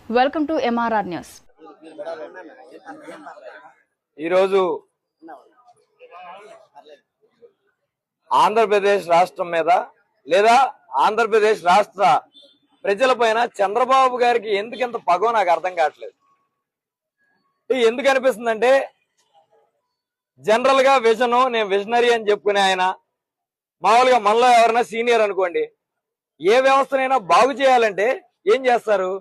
Welcome to MRR news. ఈరోజు ఆంధ్రప్రదేశ్ రాష్ట్రం మీద లేదా ఆంధ్రప్రదేశ్ రాష్ట్ర ప్రజలపైన చంద్రబాబు గారికి ఎందుకంత పగో నాకు అర్థం కావట్లేదు. ఎందుకు అనిపిస్తుందంటే, జనరల్ గా నేను విజనరీ అని చెప్పుకునే ఆయన మామూలుగా మనలో ఎవరైనా సీనియర్ అనుకోండి, ఏ వ్యవస్థనైనా బాగు చేయాలంటే ఏం చేస్తారు?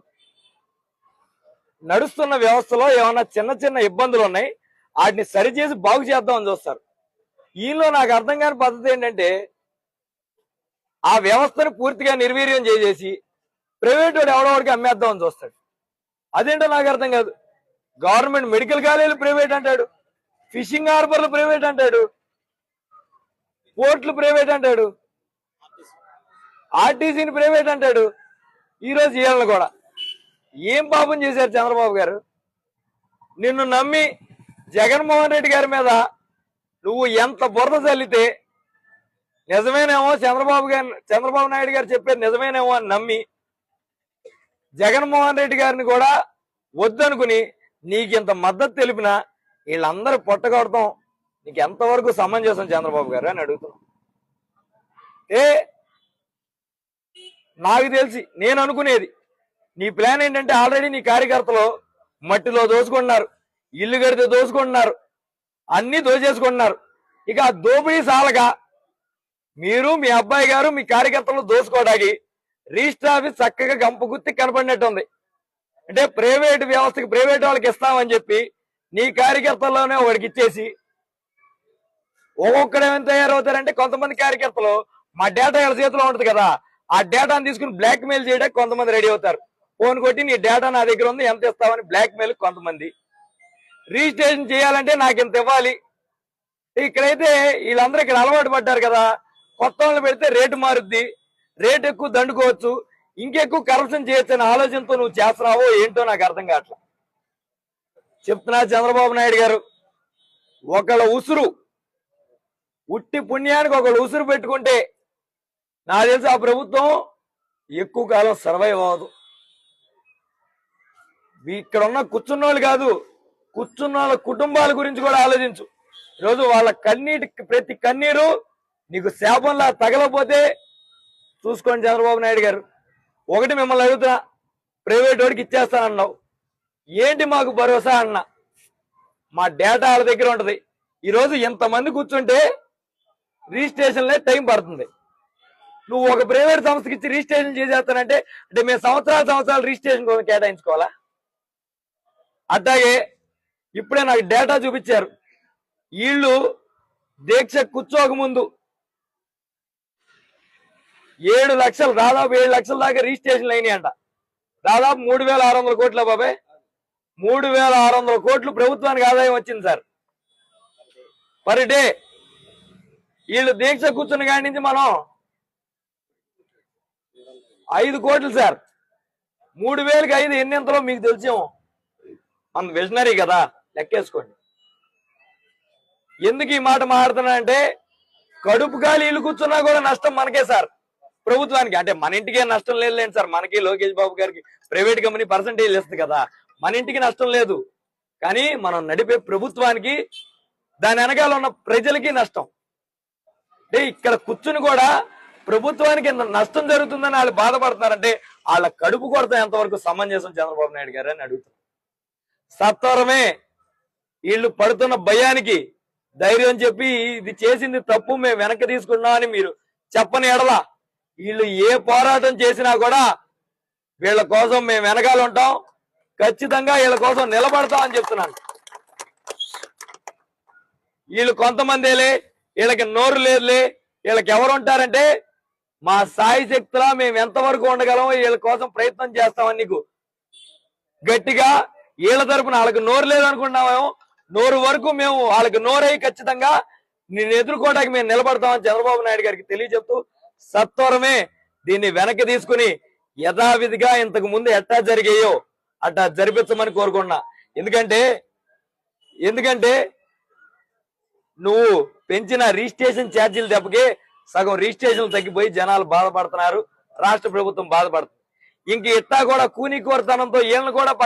నడుస్తున్న వ్యవస్థలో ఏమన్నా చిన్న చిన్న ఇబ్బందులు ఉన్నాయి, వాటిని సరిచేసి బాగు చేద్దామని చూస్తారు. ఈలో నాకు అర్థం కాని పద్ధతి ఏంటంటే, ఆ వ్యవస్థను పూర్తిగా నిర్వీర్యం చేసేసి ప్రైవేట్ వాడు ఎవడోడికి అమ్మేద్దామని చూస్తాడు. అదేంటో నాకు అర్థం కాదు. గవర్నమెంట్ మెడికల్ కాలేజీలు ప్రైవేట్ అంటాడు, ఫిషింగ్ హార్బర్లు ప్రైవేట్ అంటాడు, పోర్ట్లు ప్రైవేట్ అంటాడు, ఆర్టీసీని ప్రైవేట్ అంటాడు. ఈరోజు వీళ్ళని కూడా ఏం పాపం చేశారు చంద్రబాబు గారు? నిన్ను నమ్మి జగన్మోహన్ రెడ్డి గారి మీద నువ్వు ఎంత బురద చల్లితే నిజమేనేమో, చంద్రబాబు నాయుడు గారు చెప్పేది నిజమేనేమో అని నమ్మి జగన్మోహన్ రెడ్డి గారిని కూడా వద్దనుకుని నీకింత మద్దతు తెలిపినా వీళ్ళందరూ పొట్టగొడతాం నీకు ఎంతవరకు సమంజసం చంద్రబాబు గారు అని అడుగుతున్నాం. నాకు తెలిసి నేను అనుకునేది, నీ ప్లాన్ ఏంటంటే, ఆల్రెడీ నీ కార్యకర్తలు మట్టిలో దోచుకుంటున్నారు, ఇల్లు కడితే దోచుకుంటున్నారు, అన్ని దోచేసుకుంటున్నారు. ఇక ఆ దోపిడీ సాలగా మీరు మీ అబ్బాయి గారు మీ కార్యకర్తలు దోచుకోవడానికి రిజిస్టర్ ఆఫీస్ చక్కగా గంప గుర్తి కనపడినట్టుంది. అంటే ప్రైవేట్ వ్యవస్థకి ప్రైవేట్ వాళ్ళకి ఇస్తామని చెప్పి నీ కార్యకర్తల్లోనే వాడికి ఇచ్చేసి ఒక్కొక్కడు ఏమైనా తయారవుతారంటే, కొంతమంది కార్యకర్తలు మా డేటా వీళ్ళ చేతిలో ఉంటుంది కదా, ఆ డేటాను తీసుకుని బ్లాక్ మెయిల్ చేయడానికి కొంతమంది రెడీ అవుతారు. ఫోన్ కొట్టి నీ డేటా నా దగ్గర ఉంది ఎంత ఇస్తామని బ్లాక్ మెయిల్ కొంతమంది. రిజిస్ట్రేషన్ చేయాలంటే నాకు ఇంత ఇవ్వాలి. ఇక్కడైతే వీళ్ళందరూ ఇక్కడ అలవాటు పడ్డారు కదా, కొత్త వాళ్ళు పెడితే రేటు మారుద్ది, రేటు ఎక్కువ దండుకోవచ్చు, ఇంకెక్కువ కరప్షన్ చేయొచ్చు అనే ఆలోచనతో నువ్వు చేస్తున్నావో ఏంటో నాకు అర్థం కావట్లా. చెప్తున్నా చంద్రబాబు నాయుడు గారు, ఒకళ్ళ ఉసురు ఉట్టి పుణ్యానికి ఒకళ్ళు ఉసురు పెట్టుకుంటే నాకు తెలిసి ఆ ప్రభుత్వం ఎక్కువ కాలం సర్వైవ్ అవ్వదు. ఇక్కడ ఉన్న కూర్చున్నోళ్ళు కాదు, కూర్చున్న వాళ్ళ కుటుంబాల గురించి కూడా ఆలోచించు. ఈరోజు వాళ్ళ కన్నీటికి ప్రతి కన్నీరు నీకు శాపంలా తగలపోతే చూసుకోండి చంద్రబాబు నాయుడు గారు. ఒకటి మిమ్మల్ని అడుగుతున్నా, ప్రైవేట్ వాడికి ఇచ్చేస్తానన్నావు, ఏంటి మాకు భరోసా అన్నా? మా డేటా వాళ్ళ దగ్గర ఉంటది. ఈరోజు ఎంతమంది కూర్చుంటే రిజిస్ట్రేషన్లే టైం పడుతుంది. నువ్వు ఒక ప్రైవేట్ సంస్థకి ఇచ్చి రిజిస్ట్రేషన్ చేసేస్తానంటే అంటే మేము సంవత్సరాలు రిజిస్ట్రేషన్ కోసం కేటాయించుకోవాలా? అట్లాగే ఇప్పుడే నాకు డేటా చూపించారు. వీళ్ళు దీక్ష కూర్చోక ముందు 7 లక్షలు, దాదాపు 7 లక్షల దాకా రిజిస్ట్రేషన్లు అయినాయి అంట. దాదాపు 3,600 కోట్ల బాబాయ్, 3,600 కోట్లు ప్రభుత్వానికి ఆదాయం వచ్చింది సార్ పర్ డే. వీళ్ళు దీక్ష కూర్చున్న కాడి నుంచి మనం 5 కోట్లు సార్. 3,000కి 5 ఎన్నింతలో మీకు తెలిసేమో, మన విజనరీ కదా, లెక్కేసుకోండి. ఎందుకు ఈ మాట మాట్లాడుతున్నానంటే, కడుపు కాలి ఇల్లు కూర్చున్నా కూడా నష్టం మనకే సార్, ప్రభుత్వానికి. అంటే మన ఇంటికే నష్టం లేదులేండి సార్, మనకి లోకేష్ బాబు గారికి ప్రైవేట్ కంపెనీ పర్సంటేజ్ ఇస్తుంది కదా, మన ఇంటికి నష్టం లేదు. కానీ మనం నడిపే ప్రభుత్వానికి, దాని వెనకాల ఉన్న ప్రజలకి నష్టం. అంటే ఇక్కడ కూర్చుని కూడా ప్రభుత్వానికి నష్టం జరుగుతుందని వాళ్ళు బాధపడుతున్నారంటే వాళ్ళ కడుపు కొడత ఎంతవరకు సమంజసం చంద్రబాబు నాయుడు గారు అని అడుగుతున్నారు. సత్వరమే వీళ్ళు పడుతున్న భయానికి ధైర్యం చెప్పి ఇది చేసింది తప్పు, మేము వెనక్కి తీసుకున్నామని మీరు చెప్పని ఎడల వీళ్ళు ఏ పోరాటం చేసినా కూడా వీళ్ళ కోసం మేము వెనకాల ఉంటాం, ఖచ్చితంగా వీళ్ళ కోసం నిలబడతాం అని చెప్తున్నాను. వీళ్ళు కొంతమందేలే, వీళ్ళకి నోరు లేదులే, వీళ్ళకి ఎవరు ఉంటారంటే మా సాయి శక్తిలా మేము ఎంతవరకు ఉండగలమో వీళ్ళ కోసం ప్రయత్నం చేస్తామని నీకు గట్టిగా వీళ్ళ తరపున, వాళ్ళకి నోరు లేదనుకుంటున్నామేమో, నోరు వరకు మేము వాళ్ళకి నోరై ఖచ్చితంగా నేను ఎదుర్కోవడానికి మేము నిలబడతామని చంద్రబాబు నాయుడు గారికి తెలియజెప్తూ, సత్వరమే దీన్ని వెనక్కి తీసుకుని యథావిధిగా ఇంతకు ముందు ఎట్టా జరిగాయో అట్టా జరిపించమని కోరుకున్నా. ఎందుకంటే నువ్వు పెంచిన రిజిస్ట్రేషన్ ఛార్జీలు దెబ్బకి సగం రిజిస్ట్రేషన్లు తగ్గిపోయి జనాలు బాధపడుతున్నారు, రాష్ట్ర ప్రభుత్వం బాధపడుతుంది. ఇంక ఇట్టా కూడా కూని కోరతనంతో వీళ్ళని కూడా